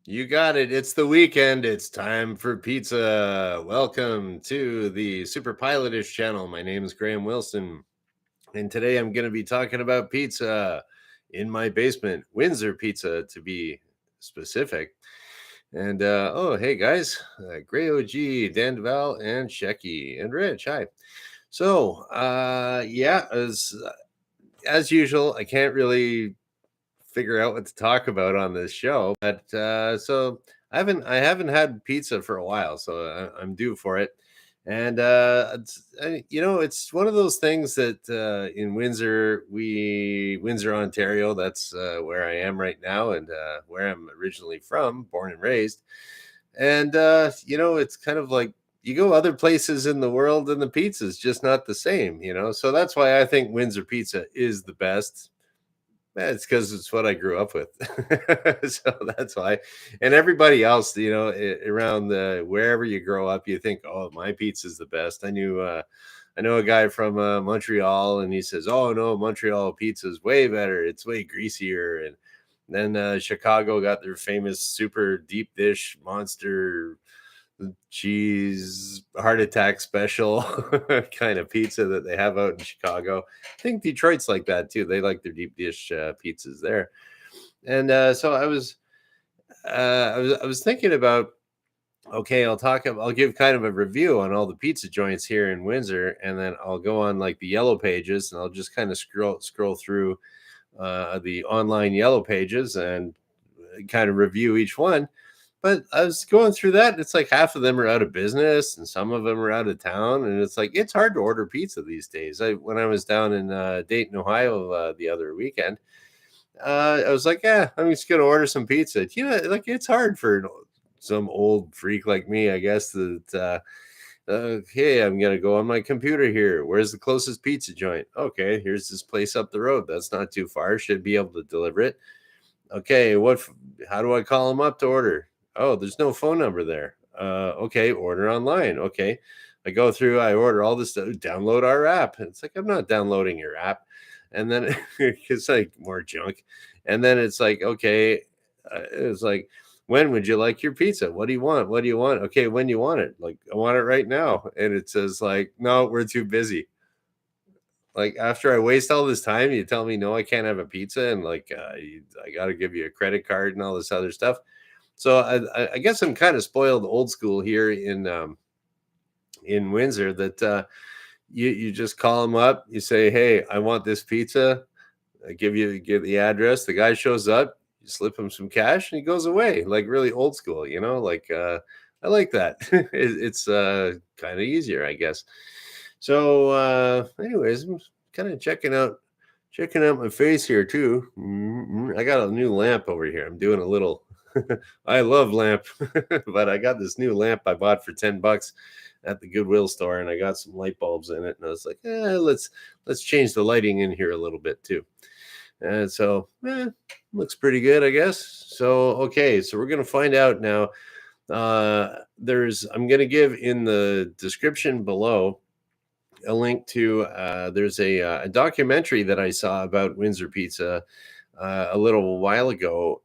You got it. It's the weekend. It's time for pizza. Welcome to the Superpilotish channel. My name is Graham Wilson, and today I'm going to be talking about pizza in my basement, Windsor Pizza to be specific. And hey guys, Gray OG, Dan Duval, and Shecky, and Rich. Hi. So, as usual, I can't really figure out what to talk about on this show. But so I haven't had pizza for a while, so I'm due for it. And it's one of those things that in Windsor, Ontario. That's where I am right now, and where I'm originally from, born and raised. And it's kind of like you go other places in the world, and the pizza's just not the same. So that's why I think Windsor pizza is the best. Yeah, it's because it's what I grew up with. So that's why. And everybody else, around the wherever you grow up, you think, "Oh, my pizza's the best." I know a guy from Montreal, and he says, "Oh no, Montreal pizza is way better. It's way greasier." And then Chicago got their famous super deep dish monster cheese heart attack special kind of pizza that they have out in Chicago. I think Detroit's like that too. They like their deep dish pizzas there. And so I was thinking about, okay, I'll give kind of a review on all the pizza joints here in Windsor, and then I'll go on like the yellow pages, and I'll just kind of scroll through the online yellow pages and kind of review each one. But I was going through that, and it's like half of them are out of business, and some of them are out of town, and it's like it's hard to order pizza these days. When I was down in Dayton, Ohio, the other weekend, I was like, yeah, I'm just gonna order some pizza. Like it's hard for some old freak like me, I guess. Okay, I'm gonna go on my computer here. Where's the closest pizza joint? Okay, here's this place up the road. That's not too far. Should be able to deliver it. Okay, how do I call them up to order? Oh, there's no phone number there. Okay, order online. Okay. I go through, I order all this stuff, download our app. It's like, I'm not downloading your app. And then it's like more junk. And then it's like, okay, it's like, when would you like your pizza? What do you want? What do you want? Okay, when you want it? Like, I want it right now. And it says, like, no, we're too busy. Like, after I waste all this time, you tell me no, I can't have a pizza, and like I got to give you a credit card and all this other stuff. So I guess I'm kind of spoiled old school here in Windsor. That you just call them up, you say, hey, I want this pizza. I give the address. The guy shows up. You slip him some cash, and he goes away. Like really old school, Like I like that. It's kind of easier, I guess. So, anyways, I'm kind of checking out my face here too. I got a new lamp over here. I'm doing a little. I love lamp, but I got this new lamp I bought for $10 at the Goodwill store, and I got some light bulbs in it, and I was like, let's change the lighting in here a little bit too. And so, looks pretty good, I guess. So, okay, so we're gonna find out now. I'm gonna give in the description below a link to there's a documentary that I saw about Windsor Pizza a little while ago.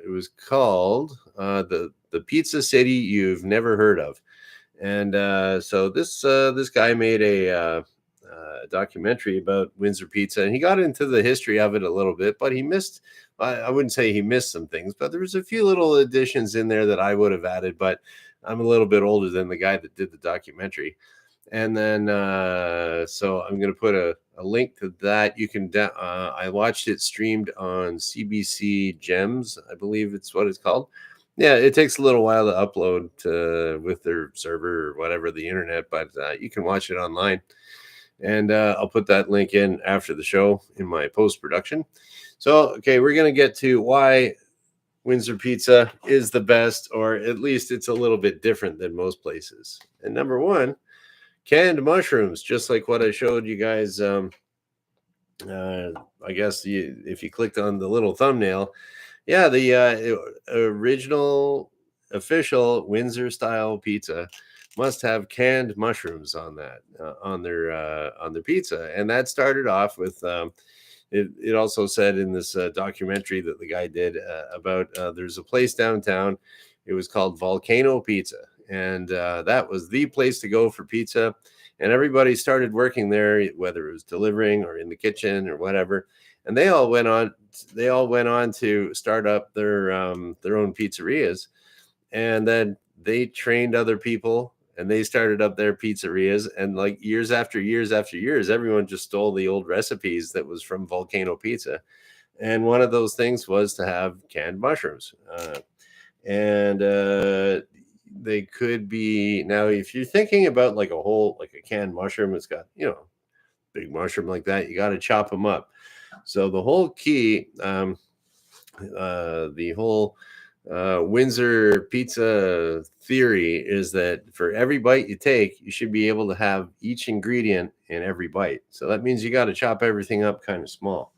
It was called the Pizza City You've Never Heard of, and so this guy made a documentary about Windsor Pizza, and he got into the history of it a little bit, but he missed. I wouldn't say he missed some things, but there was a few little additions in there that I would have added. But I'm a little bit older than the guy that did the documentary. And then so I'm going to put a link to that. You can I watched it streamed on CBC Gems, I believe it's what it's called. Yeah, it takes a little while to upload with their server or whatever, the internet, but you can watch it online. And I'll put that link in after the show in my post production. So, okay, we're going to get to why Windsor Pizza is the best, or at least it's a little bit different than most places. And number one, canned mushrooms, just like what I showed you guys. I guess if you clicked on the little thumbnail, yeah, the original official Windsor style pizza must have canned mushrooms on that on their pizza, and that started off with It also said in this documentary that the guy did about there's a place downtown. It was called Volcano Pizza, and that was the place to go for pizza. And everybody started working there, whether it was delivering or in the kitchen or whatever. And they all went on. They all went on to start up their own pizzerias, and then they trained other people and they started up their pizzerias, and like years after years after years everyone just stole the old recipes that was from Volcano Pizza, and one of those things was to have canned mushrooms, and they could be now if you're thinking about like a whole like a canned mushroom, it's got big mushroom like that, you got to chop them up. So the whole key, the whole Windsor pizza theory is that for every bite you take, you should be able to have each ingredient in every bite. So that means you got to chop everything up kind of small.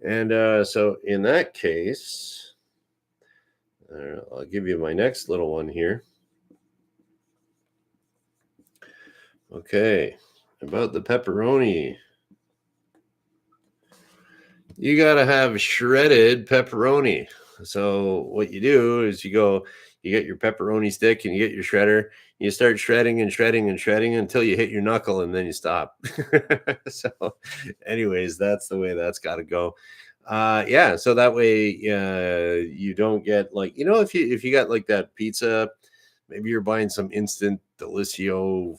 And so in that case, I'll give you my next little one here. Okay, about the pepperoni. You got to have shredded pepperoni. So what you do is you get your pepperoni stick and you get your shredder. You start shredding and shredding and shredding until you hit your knuckle and then you stop. So, anyways, that's the way that's got to go. Yeah. So that way, you don't get like if you got like that pizza, maybe you're buying some instant Delicio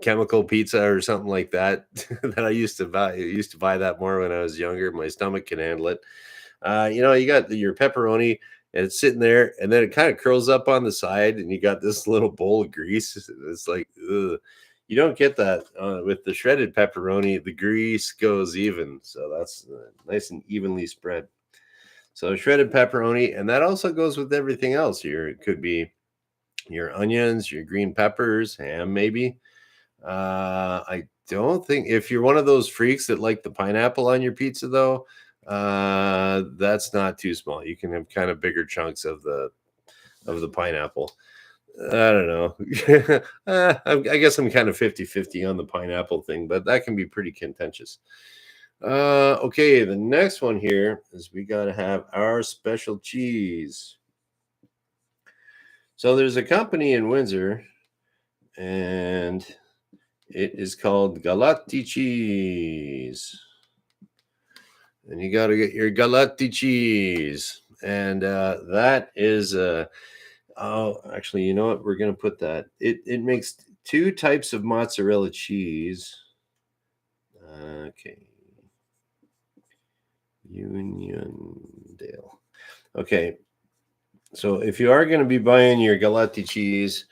chemical pizza or something like that that I used to buy. I used to buy that more when I was younger. My stomach can handle it. You got your pepperoni and it's sitting there, and then it kind of curls up on the side, and you got this little bowl of grease. It's like, ugh. You don't get that with the shredded pepperoni. The grease goes even, so that's nice and evenly spread. So shredded pepperoni, and that also goes with everything else. It could be your onions, your green peppers, ham, maybe. I don't think if you're one of those freaks that like the pineapple on your pizza, though, that's not too small. You can have kind of bigger chunks of the pineapple. I don't know. I guess I'm kind of 50-50 on the pineapple thing, but that can be pretty contentious. Okay, the next one here is we got to have our special cheese. So there's a company in Windsor, and it is called Galati cheese. And you got to get your Galati cheese. And that is, oh, actually, you know what? We're going to put that. It makes two types of mozzarella cheese. Okay. Uniondale. Okay. So if you are going to be buying your Galati cheese,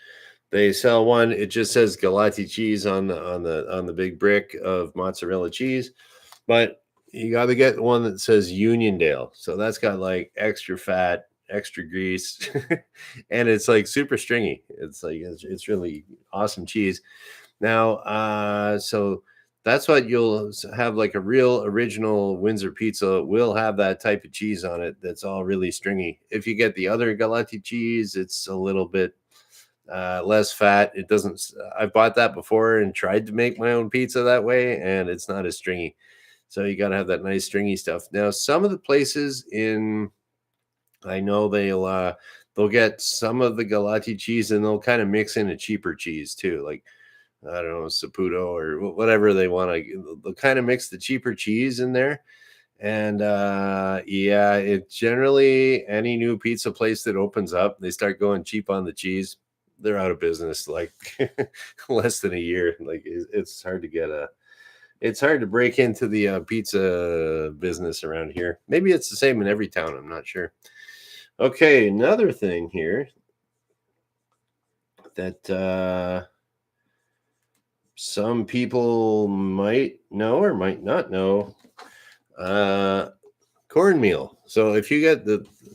they sell one. It just says Galati cheese on the big brick of mozzarella cheese, but you got to get one that says Uniondale. So that's got like extra fat, extra grease, and it's like super stringy. It's like it's really awesome cheese. Now, so that's what you'll have, like a real original Windsor pizza will have that type of cheese on it. That's all really stringy. If you get the other Galati cheese, it's a little bit less fat. It doesn't. I've bought that before and tried to make my own pizza that way, and it's not as stringy. So you got to have that nice stringy stuff. Now, some of the places I know they'll get some of the Galati cheese and they'll kind of mix in a cheaper cheese too, like I don't know, Saputo or whatever they want to. They'll kind of mix the cheaper cheese in there. And yeah, it generally any new pizza place that opens up, they start going cheap on the cheese. They're out of business like less than a year. Like it's hard to it's hard to break into the pizza business around here. Maybe it's the same in every town. I'm not sure. Okay, another thing here that some people might know or might not know. Cornmeal. So if you get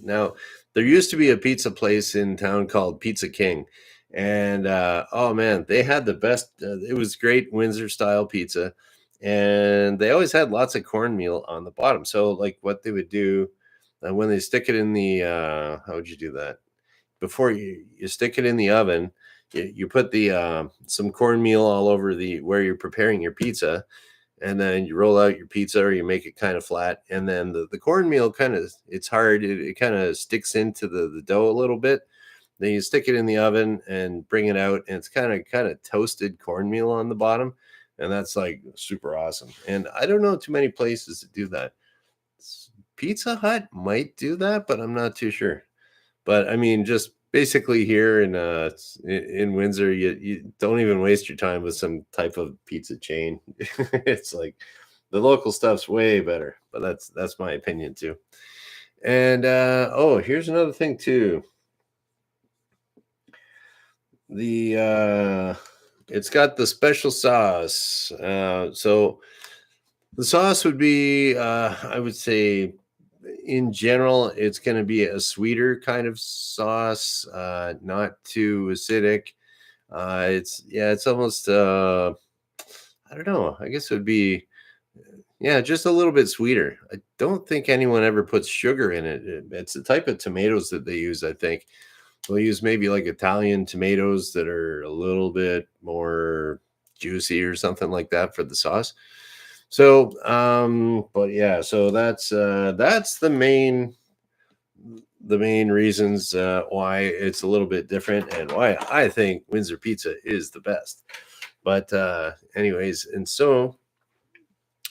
now, there used to be a pizza place in town called Pizza King, and oh man, they had the best. It was great Windsor style pizza, and they always had lots of cornmeal on the bottom. So like what they would do when they stick it in the how would you do that? Before you stick it in the oven, you put the some cornmeal all over the where you're preparing your pizza, and then you roll out your pizza or you make it kind of flat, and then the cornmeal kind of, it's hard, it kind of sticks into the dough a little bit. Then you stick it in the oven and bring it out, and it's kind of toasted cornmeal on the bottom, and that's like super awesome. And I don't know too many places that do that. Pizza Hut might do that, but I'm not too sure. But I mean, just basically here in Windsor, you don't even waste your time with some type of pizza chain. It's like the local stuff's way better, but that's my opinion too. And oh, here's another thing too. The it's got the special sauce. So the sauce would be, I would say, in general, it's going to be a sweeter kind of sauce, not too acidic. It's yeah, it's almost I don't know. I guess it would be, yeah, just a little bit sweeter. I don't think anyone ever puts sugar in it. It's the type of tomatoes that they use. I think they'll use maybe like Italian tomatoes that are a little bit more juicy or something like that for the sauce. So, but yeah, so that's the main reasons why it's a little bit different and why I think Windsor pizza is the best. But anyways, and so,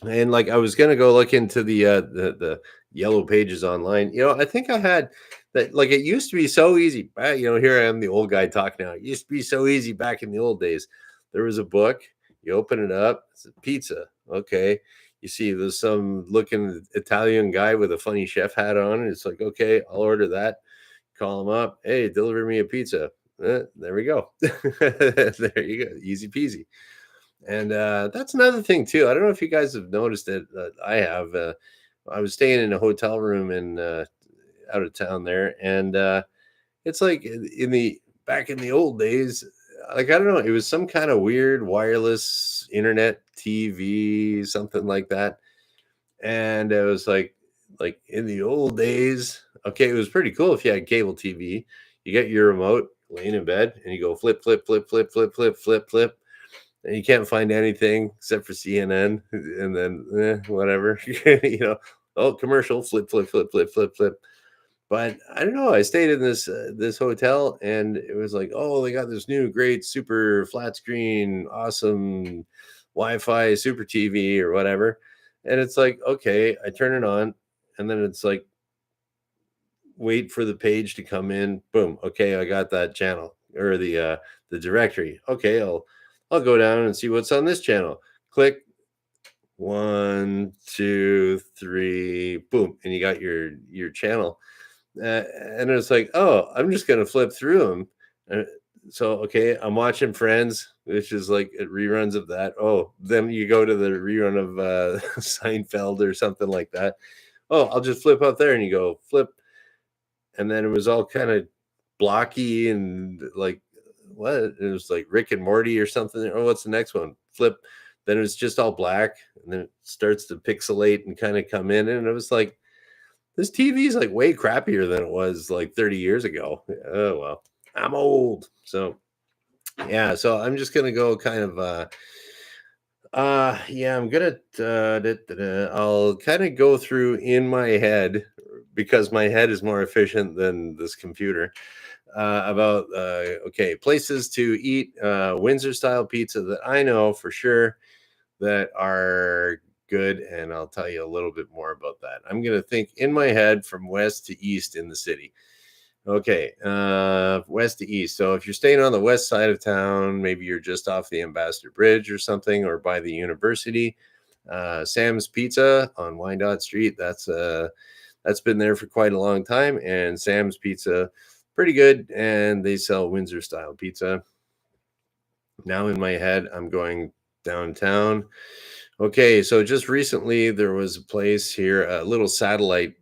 and like I was gonna go look into the yellow pages online. I think I had that. Like, it used to be so easy. Here I am, the old guy talking now. It used to be so easy back in the old days. There was a book. You open it up. It's a pizza. Okay. You see, there's some looking Italian guy with a funny chef hat on. And it's like, okay, I'll order that. Call him up. Hey, deliver me a pizza. There we go. There you go. Easy peasy. And that's another thing too. I don't know if you guys have noticed it. I have. I was staying in a hotel room in out of town there, and it's like in the back in the old days. Like, I don't know, it was some kind of weird wireless internet TV, something like that, and it was like in the old days. Okay, it was pretty cool if you had cable TV. You get your remote, laying in bed, and you go flip, flip, flip, flip, flip, flip, flip, flip, and you can't find anything except for CNN, and then whatever, Oh, commercial, flip, flip, flip, flip, flip, flip. But I don't know. I stayed in this hotel, and it was like, oh, they got this new great super flat screen, awesome Wi-Fi super TV or whatever, and it's like, okay, I turn it on, and then it's like, wait for the page to come in. Boom. Okay, I got that channel or the directory. Okay, I'll go down and see what's on this channel. Click 1, 2, 3, boom, and you got your channel. And it's like, oh, I'm just gonna flip through them. So okay, I'm watching Friends, which is like reruns of that. Oh, then you go to the rerun of Seinfeld or something like that. Oh, I'll just flip up there, and you go flip, and then it was all kind of blocky and like, what? It was like Rick and Morty or something. Oh, what's the next one? Flip. Then it was just all black, and then it starts to pixelate and kind of come in, and it was like, this TV is like way crappier than it was like 30 years ago. Oh well, I'm old, so yeah. So I'm just gonna go kind of yeah, I'm gonna I'll kind of go through in my head, because my head is more efficient than this computer, about okay, places to eat Windsor style pizza that I know for sure that are good, and I'll tell you a little bit more about that. I'm going to think in my head from west to east in the city. Okay, west to east. So if you're staying on the west side of town, maybe you're just off the Ambassador Bridge or something, or by the university, Sam's Pizza on Wyandotte Street. That's been there for quite a long time, and Sam's Pizza, pretty good, and they sell Windsor style pizza. Now in my head, I'm going downtown. Okay, so just recently there was a place here, a little satellite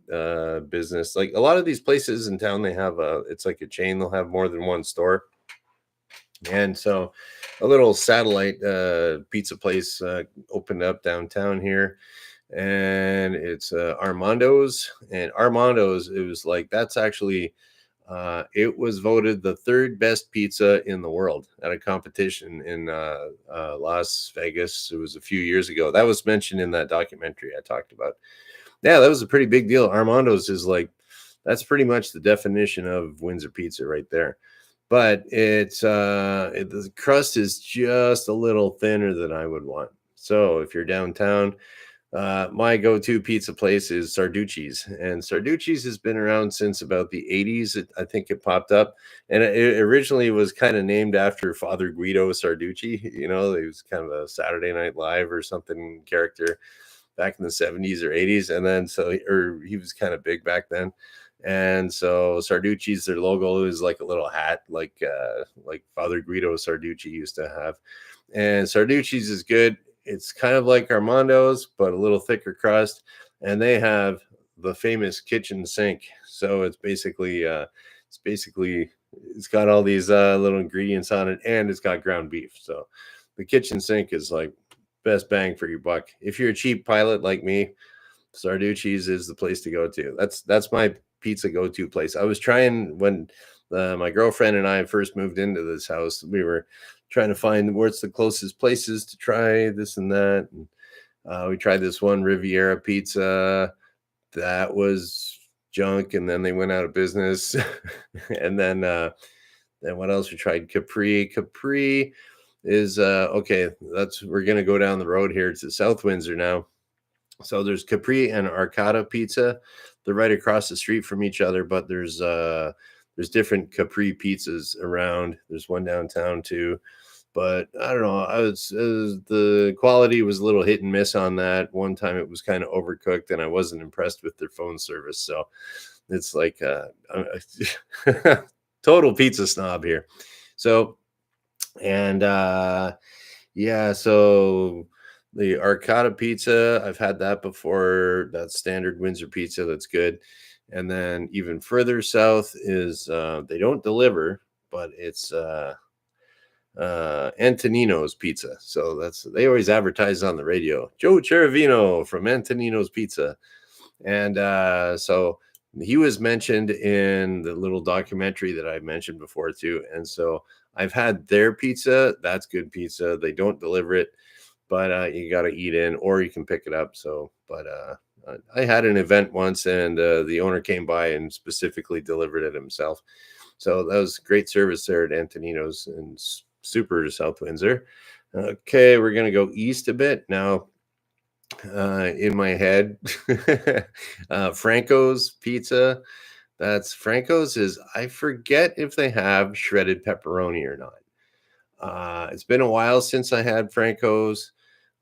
business. Like a lot of these places in town, they have it's like a chain. They'll have more than one store, and so a little satellite pizza place opened up downtown here, and it's Armando's. And Armando's, it was like, that's actually It was voted the third best pizza in the world at a competition in Las Vegas. It was a few years ago. That was mentioned in that documentary I talked about. Yeah, that was a pretty big deal. Armando's is like that's pretty much the definition of Windsor pizza right there. But the crust is just a little thinner than I would want. So if you're downtown, my go-to pizza place is Sarducci's, and Sarducci's has been around since about the 80s. I think it popped up, and it originally was kind of named after Father Guido Sarducci. You know, he was kind of a Saturday Night Live or something character back in the 70s or 80s, and then or he was kind of big back then. And so Sarducci's, their logo is like a little hat, like Father Guido Sarducci used to have. And Sarducci's is good. It's kind of like Armando's, but a little thicker crust. And they have the famous kitchen sink. So it's got all these little ingredients on it, and it's got ground beef. So the kitchen sink is like best bang for your buck. If you're a cheap pilot like me, Sarducci's is the place to go to. That's my pizza go-to place. I was trying when my girlfriend and I first moved into this house. We were trying to find where's the closest places to try this and that. And, we tried this one Riviera pizza that was junk, and then they went out of business. And then what else? We tried Capri. Capri is okay. We're gonna go down the road here to South Windsor now. So there's Capri and Arcata Pizza. They're right across the street from each other, but there's different Capri pizzas around. There's one downtown too, but I don't know. The quality was a little hit and miss on that. One time it was kind of overcooked, and I wasn't impressed with their phone service. So it's like total pizza snob here. So and yeah, so the Arcata pizza, I've had that before. That's standard Windsor pizza. That's good. And then even further south is they don't deliver, but it's Antonino's Pizza. So they always advertise on the radio. Joe Cheravino from Antonino's Pizza. And so he was mentioned in the little documentary that I mentioned before too. And so I've had their pizza. That's good pizza. They don't deliver it, but you got to eat in or you can pick it up. So, but I had an event once, and the owner came by and specifically delivered it himself. So that was great service there at Antonino's and super South Windsor. Okay, we're going to go east a bit now. In my head, Franco's Pizza. That's Franco's is, I forget if they have shredded pepperoni or not. It's been a while since I had Franco's.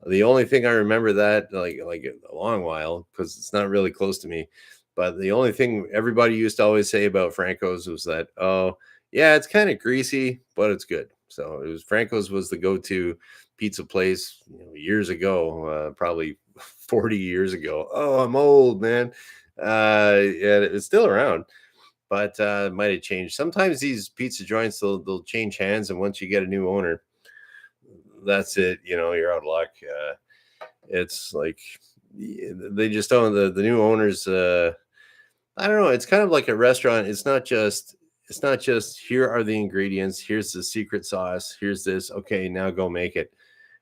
The only thing I remember that like a long while, because it's not really close to me. But the only thing everybody used to always say about Franco's was that, oh yeah, it's kind of greasy, but it's good. So it was Franco's was the go-to pizza place, years ago, probably 40 years ago. Oh, I'm old, man. Yeah, it's still around, but it might have changed. Sometimes these pizza joints they'll change hands, and once you get a new owner, that's it. You're out of luck. It's like they just don't. The new owners. I don't know. It's kind of like a restaurant. It's not just here are the ingredients. Here's the secret sauce. Here's this. Okay, now go make it.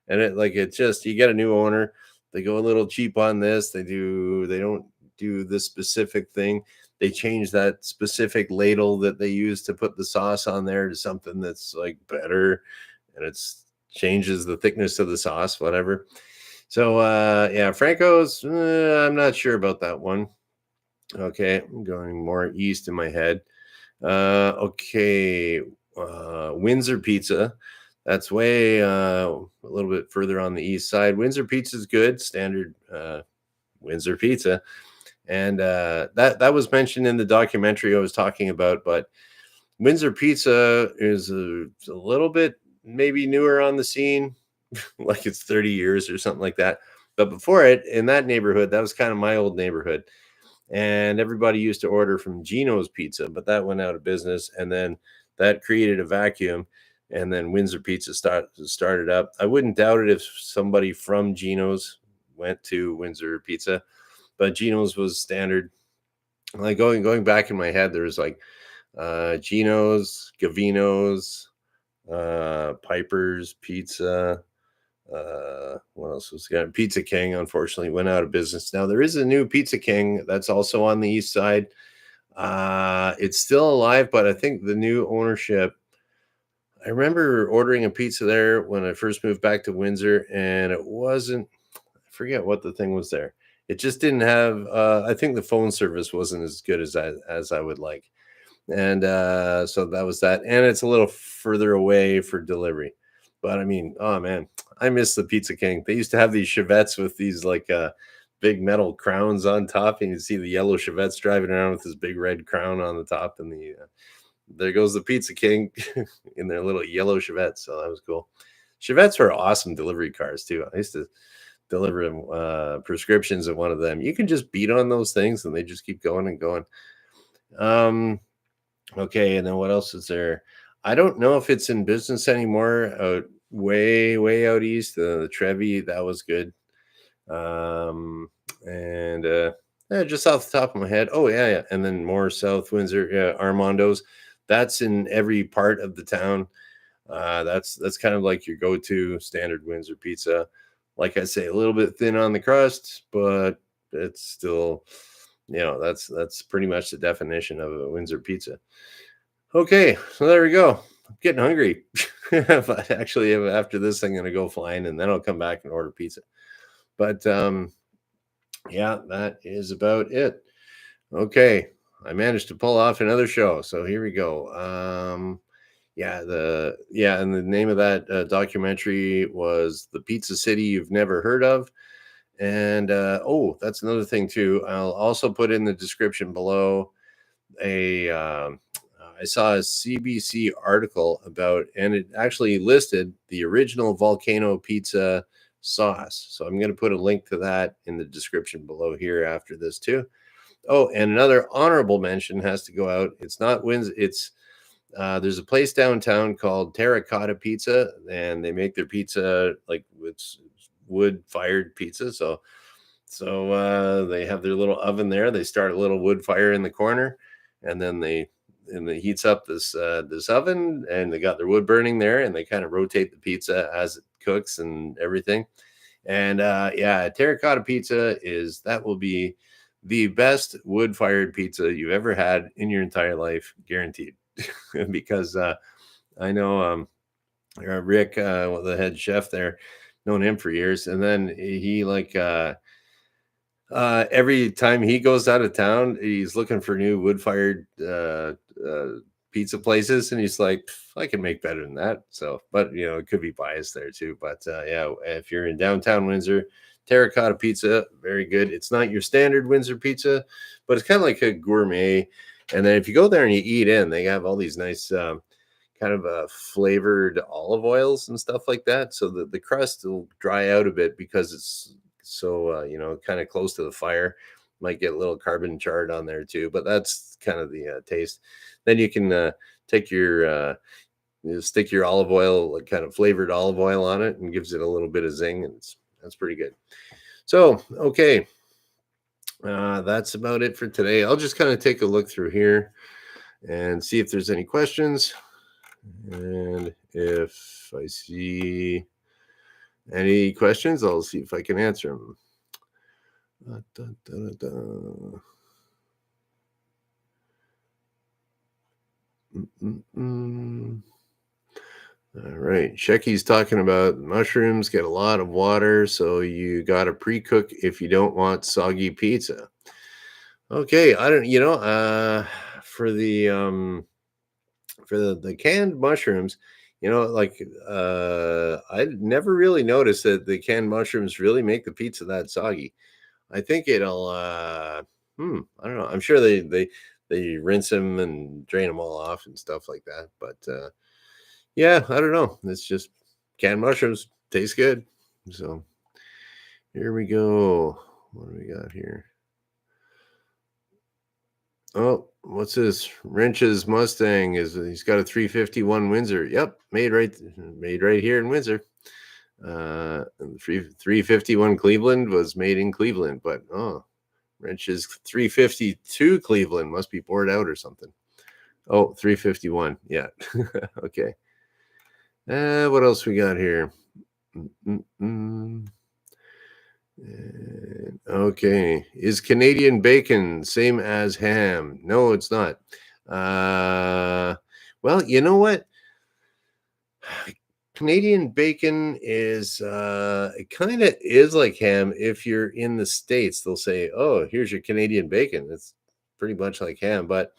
And it's just you get a new owner. They go a little cheap on this. They don't do this specific thing. They change that specific ladle that they use to put the sauce on there to something that's like better, and it's changes the thickness of the sauce, whatever. So yeah, Franco's, I'm not sure about that one. Okay, I'm going more east in my head. Okay, Windsor Pizza. That's way a little bit further on the east side. Windsor Pizza is good, standard Windsor Pizza, and that was mentioned in the documentary I was talking about. But Windsor Pizza is a little bit maybe newer on the scene, like it's 30 years or something like that. But before it, in that neighborhood, that was kind of my old neighborhood. And everybody used to order from Gino's Pizza, but that went out of business. And then that created a vacuum. And then Windsor Pizza started up. I wouldn't doubt it if somebody from Gino's went to Windsor Pizza, but Gino's was standard. Like going back in my head, there was like Gino's, Gavino's, Piper's Pizza. What else was got? Pizza King, unfortunately, went out of business. Now there is a new Pizza King that's also on the east side. It's still alive, but I think the new ownership. I remember ordering a pizza there when I first moved back to Windsor, and it wasn't. I forget what the thing was there. It just didn't have. I think the phone service wasn't as good as I would like, and so that was that. And it's a little further away for delivery. But I mean, oh man, I miss the Pizza King. They used to have these Chevettes with these like big metal crowns on top, and you see the yellow Chevettes driving around with this big red crown on the top, and there goes the Pizza King in their little yellow Chevette. So that was cool. Chevettes were awesome delivery cars too. I used to deliver prescriptions at one of them. You can just beat on those things, and they just keep going and going. Um, okay, and then what else is there? I don't know if it's in business anymore. Way out east, the Trevi, that was good. And yeah, just off the top of my head. Oh yeah. And then more South Windsor, yeah, Armando's. That's in every part of the town. That's kind of like your go-to standard Windsor pizza. Like I say, a little bit thin on the crust, but it's still, that's pretty much the definition of a Windsor pizza. Okay, so there we go. I'm getting hungry. But actually, after this, I'm gonna go flying, and then I'll come back and order pizza. But yeah, that is about it. Okay, I managed to pull off another show, so here we go. And the name of that documentary was "The Pizza City You've Never Heard of." And that's another thing too. I'll also put in the description below a. I saw a CBC article about, and it actually listed the original Volcano Pizza sauce. So I'm going to put a link to that in the description below here after this too. Oh, and another honorable mention has to go out. It's not Windsor. It's there's a place downtown called Terracotta Pizza, and they make their pizza like with wood fired pizza. So they have their little oven there. They start a little wood fire in the corner, and then they heats up this oven, and they got their wood burning there, and they kind of rotate the pizza as it cooks and everything. And yeah, terracotta pizza will be the best wood fired pizza you've ever had in your entire life, guaranteed. Because I know Rick, the head chef there, known him for years, and then he like every time he goes out of town, he's looking for new wood-fired pizza places, and he's like, I can make better than that. So, but it could be biased there too. But yeah, if you're in downtown Windsor, terracotta pizza, very good. It's not your standard Windsor pizza, but it's kind of like a gourmet. And then if you go there and you eat in, they have all these nice kind of flavored olive oils and stuff like that. So the crust will dry out a bit because it's so kind of close to the fire. Might get a little carbon charred on there too, but that's kind of the taste. Then you can take your stick your olive oil, like kind of flavored olive oil on it, and gives it a little bit of zing, and that's pretty good. So okay, that's about it for today. I'll just kind of take a look through here and see if there's any questions, and if I see any questions, I'll see if I can answer them. All right. Shecky's talking about mushrooms get a lot of water, so you got to pre-cook if you don't want soggy pizza. Okay, I don't, for the canned mushrooms, I never really noticed that the canned mushrooms really make the pizza that soggy. I think it'll I don't know. I'm sure they rinse them and drain them all off and stuff like that, but yeah, I don't know. It's just canned mushrooms taste good. So here we go. What do we got here? Oh, what's this? Wrench's Mustang he's got a 351 Windsor. Yep, made right here in Windsor. And 351 Cleveland was made in Cleveland, but Wrench's 352 Cleveland must be bored out or something. Oh, 351. Yeah. Okay. What else we got here? Mm, mm, mm. Okay. Is Canadian bacon same as ham? No, it's not. Uh, well, you know what? Canadian bacon is it kind of is like ham. If you're in the States, they'll say, "Oh, here's your Canadian bacon." It's pretty much like ham, but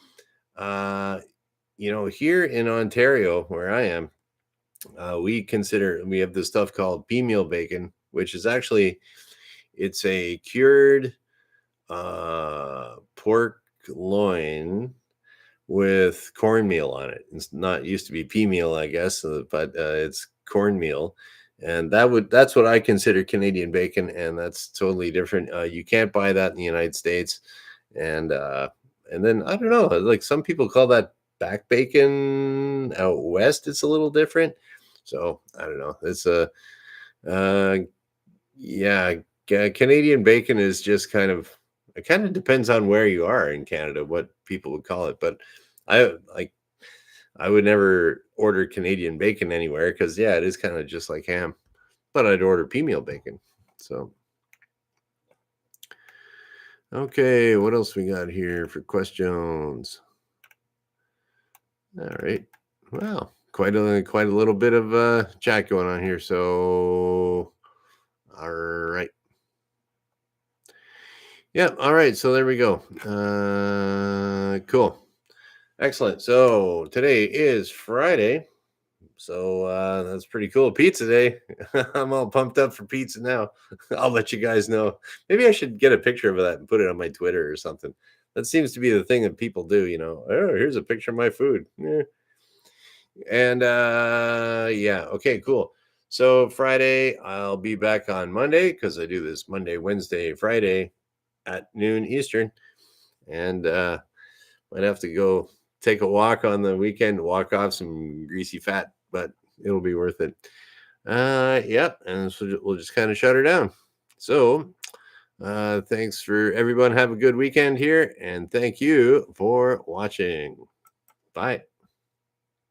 uh, here in Ontario, where I am, we have this stuff called pea meal bacon, which is actually it's a cured pork loin with cornmeal on it. It's not used to be pea meal, I guess, but it's cornmeal, and that's what I consider Canadian bacon, and that's totally different. You can't buy that in the United States, and and then I don't know, like some people call that back bacon out west. It's a little different, so I don't know. It's a uh, yeah, Canadian bacon is just kind of it kind of depends on where you are in Canada, what people would call it. But like I would never order Canadian bacon anywhere because yeah, it is kind of just like ham. But I'd order pea meal bacon. So okay, what else we got here for questions? All right. Wow, quite a little bit of chat going on here. So all right. Yeah, all right. So there we go. Cool. Excellent. So today is Friday. So that's pretty cool. Pizza day. I'm all pumped up for pizza now. I'll let you guys know. Maybe I should get a picture of that and put it on my Twitter or something. That seems to be the thing that people do, Oh, here's a picture of my food. Yeah. And yeah, okay, cool. So Friday, I'll be back on Monday because I do this Monday, Wednesday, Friday at noon Eastern. And might have to go take a walk on the weekend, walk off some greasy fat, but it'll be worth it. Yep. And so we'll just kind of shut her down. So, thanks for everyone. Have a good weekend here, and thank you for watching. Bye.